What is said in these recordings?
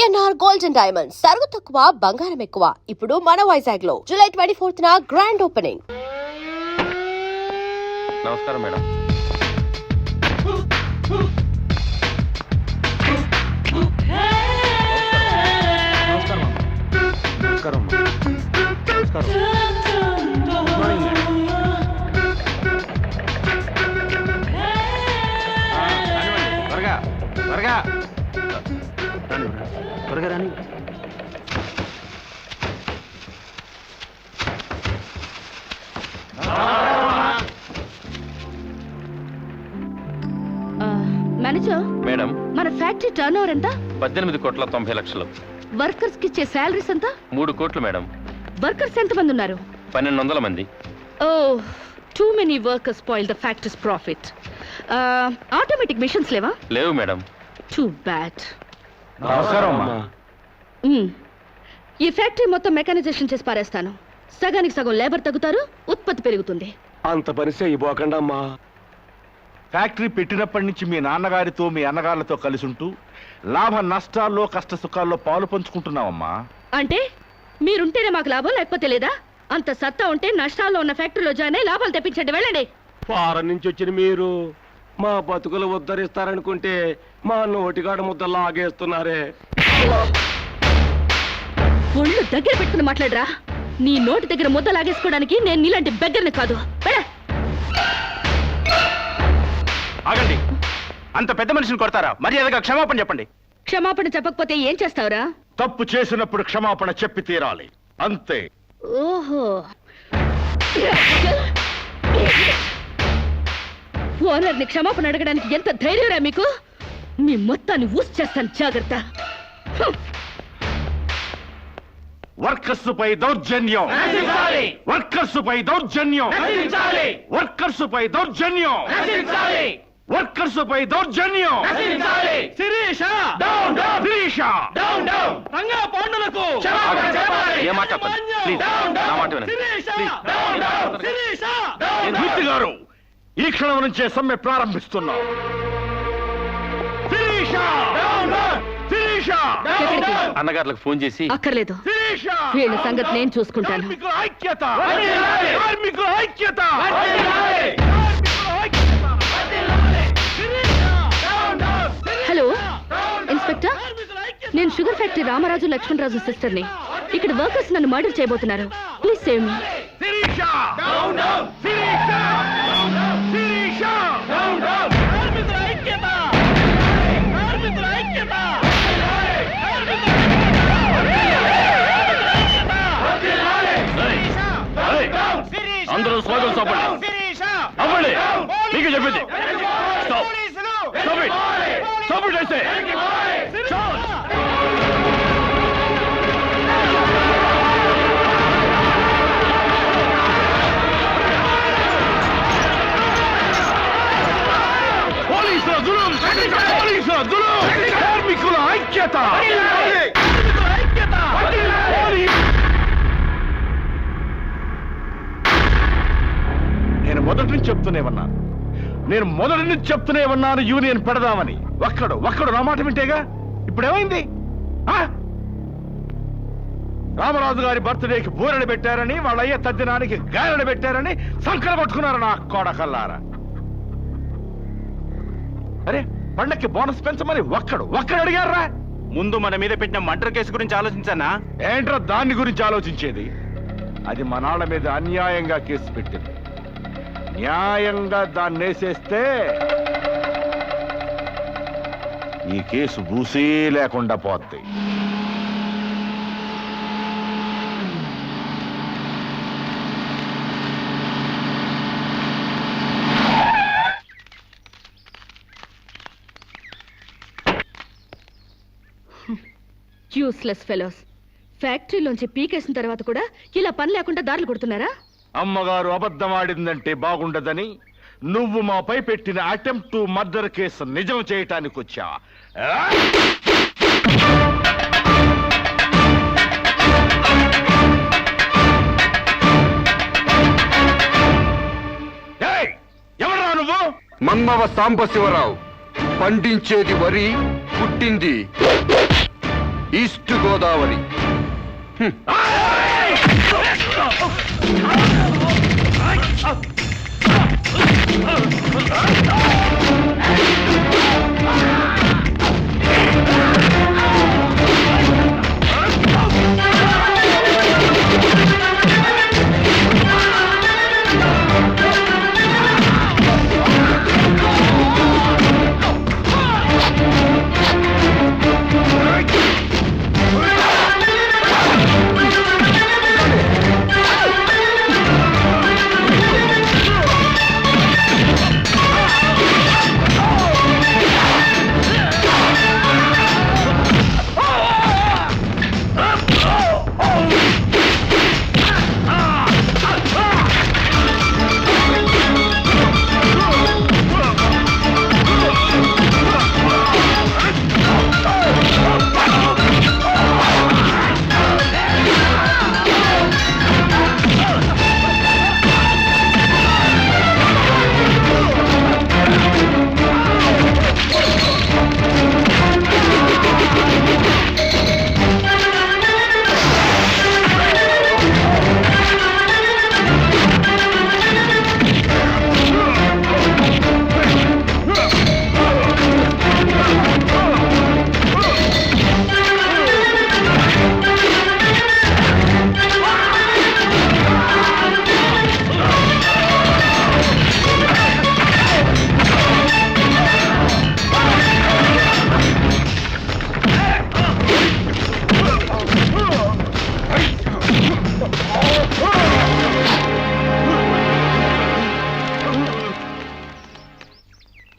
VNR gold and diamonds సరుకు తక్కువ బంగారం ఎక్కువ. ఇప్పుడు మన వైజాగ్ లో జూలై 24న గ్రాండ్ ఓపెనింగ్. నమస్కారం మేడం. నమస్కారం. త్వరగా త్వరగా త్వరగా రాని. మేనేజర్ మేడం, మన ఫ్యాక్టరీ టర్న్ ఓవర్ ఎంత? 18,90,00,000. వర్కర్స్ కి ఇచ్చే శాలరీస్ ఎంత? 3 కోట్లు మేడం. వర్కర్స్ ఎంత మంది ఉన్నారు? 1200 మంది. Oh, too many workers spoil the factories profit. Automatic machines లేవా? లేవు మేడం. Too bad. నమస్కారం. ఈ ఫ్యాక్టరీ మొత్తం మెకానైజేషన్ చేసి పారేస్తాను. సగానికి సగం లేబర్ తగ్గుతారు, ఉత్పత్తి పెరుగుతుంది. అంత పని చేయబోకండి అమ్మా. ఫ్యాక్టరీ పెట్టినప్పటి నుంచి మీ నాన్నగారితో మీ అన్నగారులతో కలిసి ఉంటూ లాభ నష్టాల్లో కష్ట సుఖాల్లో పాలు పంచుకుంటున్నావమ్మా. అంటే మీరుంటేనే మాకు లాభం, లేకపోతే లేదా? అంత సత్తా ఉంటే నష్టాల్లో ఉన్న ఫ్యాక్టరీలో జాయిన్ అయి లాభాలు తెప్పించండి, వెళ్ళండి. ఫారెన్ నుంచి వచ్చిన మీరు మా బతుకులు ఉద్ధరిస్తారనుకుంటే మా నోటిగాడ ముద్ద లాగేస్తున్నారే. ఒళ్ళు దగ్గర పెట్టుకుని మాట్లాడరా. నీ నోటి దగ్గర ముద్ద లాగేసుకోవడానికి నేను నీలాంటి బెగ్గర్ని కాదు. ఆగండి. అంత పెద్ద మనిషిని కొడతారా? మర్యాదగా క్షమాపణ చెప్పండి. క్షమాపణ చెప్పకపోతే ఏం చేస్తావురా? తప్పు చేసినప్పుడు క్షమాపణ చెప్పి తీరాలి, అంతే. ఓహో, ఓనర్ని క్షమాపణ అడగడానికి ఎంత ధైర్యరా మీకు? మీ మొత్తాన్ని ఊసి చేస్తాను, జాగ్రత్త. వర్కర్స్ పై దౌర్జన్యం, వర్కర్స్ పై దౌర్జన్యం, వర్కర్స్ పై దౌర్జన్యం, వర్కర్స్ పై దౌర్జన్యం. శిరీష, శిరీష, రంగా పాండులకు ఏ మాట చెప్పండి, ప్లీజ్. నా మాట వినండి, ప్లీజ్. మూర్తి గారు, ఈ క్షణం నుంచే సమ్మె ప్రారంభిస్తున్నాం. శిరీష, శిరీష, అన్నగారులకు ఫోన్ చేసి. అక్కర్లేదు, శిరీష, వీళ్ళ సంగతి నేను చూసుకుంటాను. కార్మికుల ఐక్యత, కార్మికుల ఐక్యత. హలో ఇన్స్పెక్టర్, నేను షుగర్ ఫ్యాక్టరీ రామరాజు లక్ష్మణరాజు సిస్టర్ని. ఇక్కడ వర్కర్స్ నన్ను మర్డర్ చేయబోతున్నారు. Please save me. Sirisha, Sirisha, Sirisha, కార్మికుల ఐక్యత, కార్మికుల ఐక్యత. అందరూ స్వాగతం చెప్పండి. అవ్వండి, మీకు చెప్పింది. కార్మికుల ఐక్యత. నేను మొదటి నుంచి చెప్తూనే ఉన్నాను యూనియన్ పెడదామని. ఒక్కడు నా మాట వింటేగా. ఇప్పుడు ఏమైంది? రామరాజు గారి బర్త్డేకి బూరెడు పెట్టారని, వాళ్ళ అయ్యే తద్దినానికి గారెడు పెట్టారని సంకర పట్టుకున్నారు నా కోడకల్లారా. అరే, పండక్కి బోనస్ పెంచమని ఒక్కడు అడిగారా? ముందు మన మీద పెట్టిన మర్డర్ కేసు గురించి ఆలోచించానా? ఏంట్రా దాన్ని గురించి ఆలోచించేది? అది మనాళ్ళ మీద అన్యాయంగా కేసు పెట్టింది. న్యాయంగా దాన్ని వేసేస్తే ఈ కేసు బూసే లేకుండా పోద్ది. Useless fellows. ఫ్యాక్టరీలోంచి పీకేసిన తర్వాత కూడా ఇలా పని లేకుండా దారులు కొడుతున్నారా? అమ్మగారు అబద్ధమాడిందంటే బాగుండదని నువ్వు మాపై పెట్టిన అటెంప్ట్ టు మర్డర్ కేసు నిజం చేయటానికి వచ్చా. ఎవరా నువ్వు? మన్నవ సాంబశివరావు. పండించేది వరి, పుట్టింది ఈస్ట్ గోదావరి.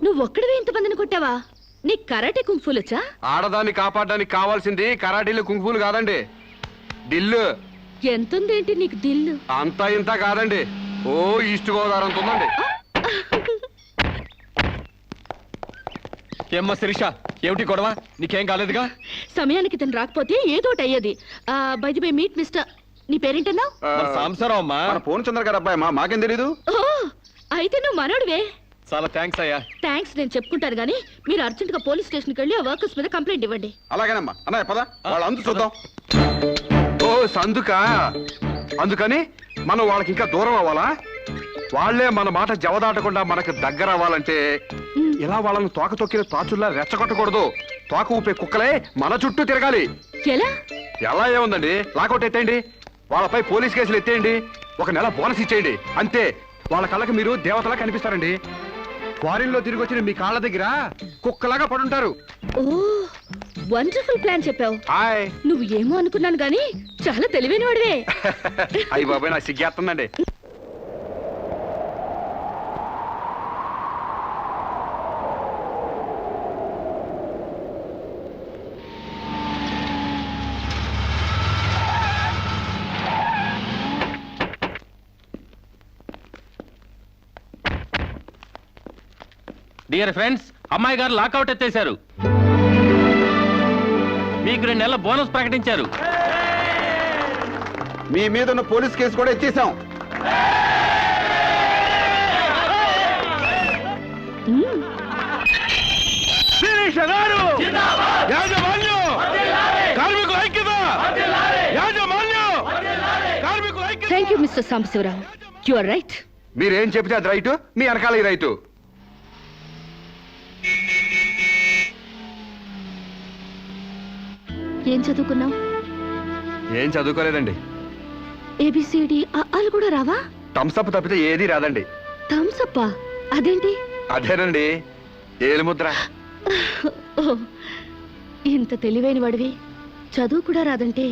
నువ్వొక్కడివే ఇంతమందిని కొట్టావా? నీ కరాటే కుంఫులొచ్చా? ఆడదాన్ని కాపాడడానికి కావాల్సింది కరాటీలు కుంకులు కాదండి, దిల్లు. ఎంతుందేంటి నీకు దిల్లు? అంతా ఇంత కాదండి, ఓ ఈస్ట్ గోదావరి అంత ఉందండి. ఏమ్మా శిరీష, ఏమిటి గొడవ? నీకేం కాలేదుగా? సమయానికి తను రాకపోతే ఏదోటి అయ్యేది. By the way meet mister, నీ పేరేంటన్నావు? సాంబశివరావు అమ్మా. మన ఫోన్ చంద్ర గారు అబ్బాయి మాకేం తెలీదు. ఓ అయితే నువ్వు మనోడివే. చాలా థ్యాంక్స్ అయ్యా. థ్యాంక్స్ నేను చెప్పుకుంటాను గానీ మీరు అర్జెంట్ గా పోలీస్ స్టేషన్కి వెళ్ళి ఆ వర్కర్స్ మీద కంప్లైంట్ ఇవ్వండి. అలాగేనమ్మా. అన్నయ్య పద, వాళ్ళ అందు చూద్దాం. ఓ సందుకా, అందుకని మనం వాళ్ళకి ఇంకా దూరం అవ్వాలా? వాళ్లే మన మాట జవదాటకుండా మనకు దగ్గర అవ్వాలంటే ఇలా వాళ్ళని తోక తొక్కిన తాచుల్లా రెచ్చగొట్టకూడదు. తోక ఊపే కుక్కలే మన చుట్టూ తిరగాలి. ఎలా? ఎలా ఏముందండి, లాకౌట్ ఎత్తేయండి, వాళ్ళపై పోలీస్ కేసులు ఎత్తేయండి, 1 నెల బోనస్ ఇచ్చేయండి, అంతే. వాళ్ళ కళ్ళకి మీరు దేవతలా కనిపిస్తారండి. ఫారిన్ లో తిరిగి వచ్చిన మీ కాళ్ళ దగ్గర కుక్కలాగా పడుంటారు. ఓ వండర్ఫుల్ ప్లాన్ చెప్పావు. హాయ్. నువ్వు ఏమో అనుకున్నాను గానీ చాలా తెలివైన వాడివే. అయ్యి బాబాయ్, నాకు సిగ్గేస్తుందండి. డియర్ ఫ్రెండ్స్, అమ్మాయి గారు లాకౌట్ ఎత్తేశారు. మీకు 2 నెలల బోనస్ ప్రకటించారు. మీ మీద ఉన్న పోలీస్ కేసు కూడా ఎత్తేసాం. Thank you mister Sambasivarao, you are right. మీరేం చెప్తే అది రైటు, మీ వెనకాల ఈ రైటు. ఏం చదువుకున్నావు? ఏం చదువుకోలేదండి. ఏబిసిడి అలు కూడా రావా? థమ్సప్ తప్పితే ఏదీ రాదండి. థమ్సప్? అదేంటి? అదేనండి, ఏలుముద్ర. ఓ, ఇంత తెలివైన వాడివి చదువు కూడా రాదంటే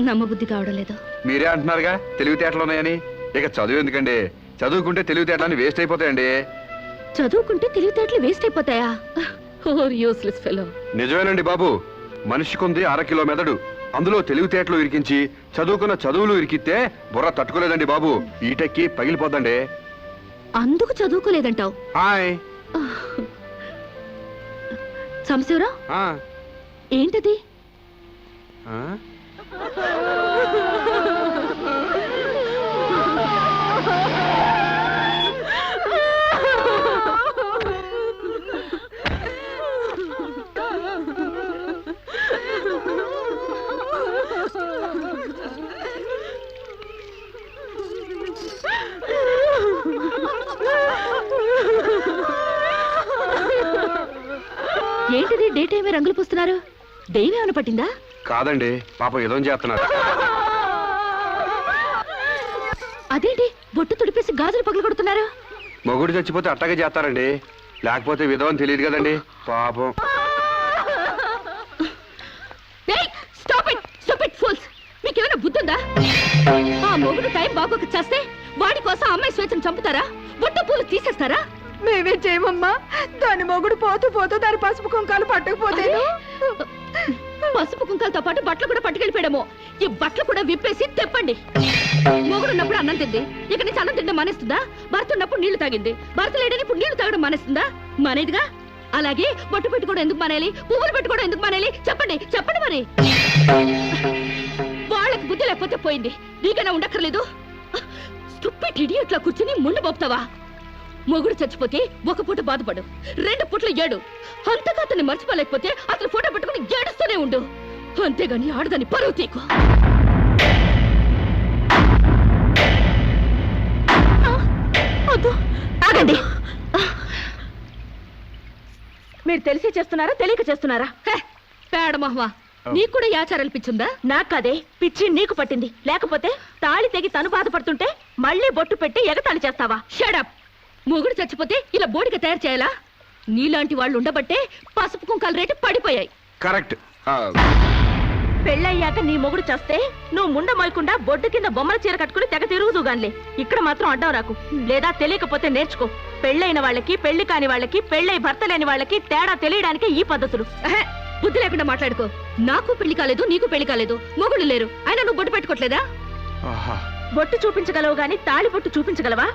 నమ్మబుద్ధి కావడం లేదు. మీరే అంటున్నారుగా తెలివితేటలు ఉన్నాయని. ఇక చదువు ఎందుకండి, చదువుకుంటే తెలివితేటలని వేస్ట్ అయిపోతాయండి. చదువుకుంటే తెలివితేటలు వేస్ట్ అయిపోతాయా? Or useless fellow. నిజమేనండి బాబు, మనిషికుంది 1/2 కిలో మెదడు, అందులో తెలివితేటలు ఇరికించి చదువుకున్న చదువులు ఇరికితే బుర్ర తట్టుకోలేదండి బాబు, ఈటెక్కి పగిలిపోద్దండి. అందుకు చదువుకోలేదంటావు? హాయ్. సాంబశివరావు, ఏంటది? టైమే రంగులు పూస్తున్నారు? దెయ్యం ఏమైనా పట్టిందా? కాదండి, పాపం ఏదో చేస్తున్నారు. అదేంటి బొట్టు తుడిపేసి గాజులు పగలు కొడుతున్నారు? మొగుడు చచ్చిపోతే అట్టగే చేస్తారండి, లేకపోతే విధవని తెలియదు కదండి పాపం. మీకేమైనా బుద్ధుందా? ఆ మొగుడు టైం బాగోక చేస్తే వాడి కోసం అమ్మాయి స్వేచ్ఛను చంపుతారా? బొట్టు పూలు తీసేస్తారా? మేమే చేయమమ్మా. దాని మొగుడు పోతూ పోతూ దాని పసుపు కుంకాలు పట్టకపోతే పసుపు కుంకాలతో పాటు బట్టలు కూడా పట్టుకెళ్ళిపోయాడేమో. ఈ బట్టలు కూడా విప్పేసి తెప్పండి. మొగుడున్నప్పుడు అన్నం తింది, ఇక నుంచి అన్నం తింటే మానేస్తుందా? భర్త ఉన్నప్పుడు నీళ్లు తాగింది, భర్త లేడని ఇప్పుడు నీళ్లు తాగడం మానేస్తుందా? మానేదిగా. అలాగే బొట్టు పెట్టుకోవడం ఎందుకు మానేయాలి? పువ్వులు పెట్టుకోవడం ఎందుకు మానేయాలి? చెప్పండి చెప్పండి. మరి వాళ్ళకి బుద్ధి లేకపోతే పోయింది, నీకైనా ఉండక్కర్లేదు. స్టూపిడ్ ఇడియట్లా కూర్చుని ముందు పోపుతావా? మొగుడు చచ్చిపోతే ఒక పూట బాధపడు, 2 పూట్ల ఏడు. అంతగా అతన్ని మర్చిపోలేకపోతే అతను ఫోటో పెట్టుకుని ఏడుస్తూనే ఉండు. అంతేగాని ఆడదాన్ని పరువు తీకు. ఆగండి. మీరు తెలిసి చేస్తున్నారా తెలియక చేస్తున్నారా? పేడ మహ్వా, నీకు కూడా ఈ ఆచారాలు పిచ్చుందా? నాకదే పిచ్చి నీకు పట్టింది. లేకపోతే తాళి తెగి తను బాధపడుతుంటే మళ్ళీ బొట్టు పెట్టి ఎగతాళి చేస్తావా? షడప్. మొగుడు చచ్చిపోతే ఇలా బోడిగా తయారు చేయాలా? నీలాంటి వాళ్ళు ఉండబట్టే పసుపు కుంకాల రేటు పడిపోయాయి. కరెక్ట్. పెళ్ళయ్యాక నీ మొగుడు చేస్తే నువ్వు ముండ మోయకుండా బొడ్డు కింద బొమ్మల చీర కట్టుకుని తెగ తిరుగుదుగాన్లే. ఇక్కడ మాత్రం అడ్డం రాకు. లేదా తెలియకపోతే నేర్చుకో. పెళ్ళైన వాళ్ళకి, పెళ్లి కాని వాళ్ళకి, పెళ్ళై భర్త లేని వాళ్ళకి తేడా తెలియడానికి ఈ పద్ధతులు. బుద్ధి లేకుండా మాట్లాడుకో. నాకు పెళ్లి కాలేదు, నీకు పెళ్లి కాలేదు, మొగుడు లేరు, అయినా నువ్వు బొట్టు పెట్టుకోవట్లేదా? బొట్టు చూపించగలవు గాని తాళి బొట్టు చూపించగలవా?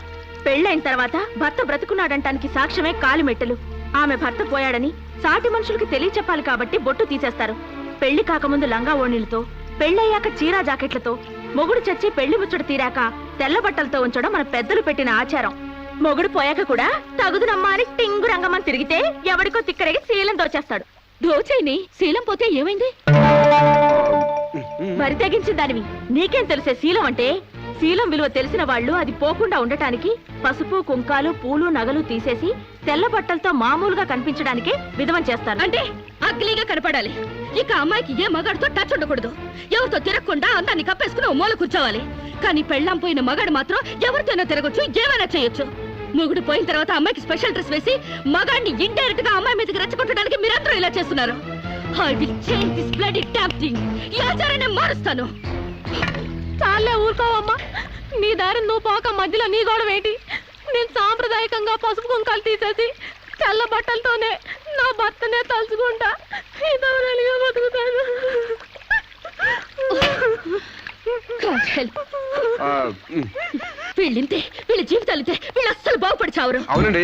పెళ్ళైన తర్వాత భర్త బ్రతుకున్నాడంటానికి సాక్ష్యమే కాలిమెట్టెలు. ఆమె భర్త పోయాడని సాటి మనుషులకి తెలియచెప్పాలి కాబట్టి బొట్టు తీసేస్తారు. పెళ్లి కాకముందు లంగా ఓణీలతో, పెళ్ళయ్యాక చీరా జాకెట్లతో, మొగుడు చచ్చి పెళ్లి ముచ్చట తీరాక తెల్ల బట్టలతో ఉంచడం మన పెద్దలు పెట్టిన ఆచారం. మొగుడు పోయాక కూడా తగుదునమ్మా అని టింగు రంగమని తిరిగితే ఎవడికో తిక్కరేగి శీలం దోచేస్తాడు. దోచైని శీలం పోతే ఏమైంది? మరి తెగించిన దానివి నీకేం తెలిసే శీలం అంటే? శీలం విలువ తెలిసిన వాళ్ళు అది పోకుండా ఉండటానికి పసుపు కుంకాలు పూలు నగలు తీసేసి తెల్ల బట్టలతో మామూలుగా కనిపించడానికే విధవం చేస్తారు. అంటే అగ్లీగా కనపడాలి. ఇక అమ్మాయికి ఏ మగాడితో టచ్ ఉండకూడదు, ఎవరితో తిరగకుండా అందాన్ని కప్పేసుకుని మూల కూర్చోవాలి. కానీ పెళ్ళాం పోయిన మగాడు మాత్రం ఎవరితోనో తిరగొచ్చు, ఏమైనా చేయొచ్చు. మొగుడు పోయిన తర్వాత అమ్మాయికి స్పెషల్ డ్రెస్ వేసి మగాడిని ఇండైరెక్ట్ గా అమ్మాయి మీదకి రెచ్చగొట్టడానికి మీరందరూ ఇలా చేస్తున్నారు. I will change this bloody damn thing. ఈ ఆచారాన్ని మారుస్తాను. చాలే ఊరుకోవమ్మా. నీ దారి నువ్వు పోక మధ్యలో నీ గొడవ ఏంటి? నేను సాంప్రదాయకంగా పసుపు కుంకాలు తీసేసి తెల్ల బట్టలతోనే నా భర్తనే తలుచుకుంటా ఇదవరలిగా బతుకుతాను. వీళ్ళింతే, వీళ్ళ జీవితాలితే, వీళ్ళు అస్సలు బాగుపడి చావరు. అవునండి,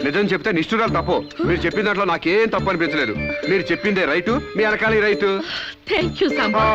నిజం చెప్తే నిష్ఠురాలు తప్పు. మీరు చెప్పిన దాంట్లో నాకేం తప్పు అనిపించలేదు. మీరు చెప్పిందే రైటు, మీ వెనకాల రైటు. Thank you Samba.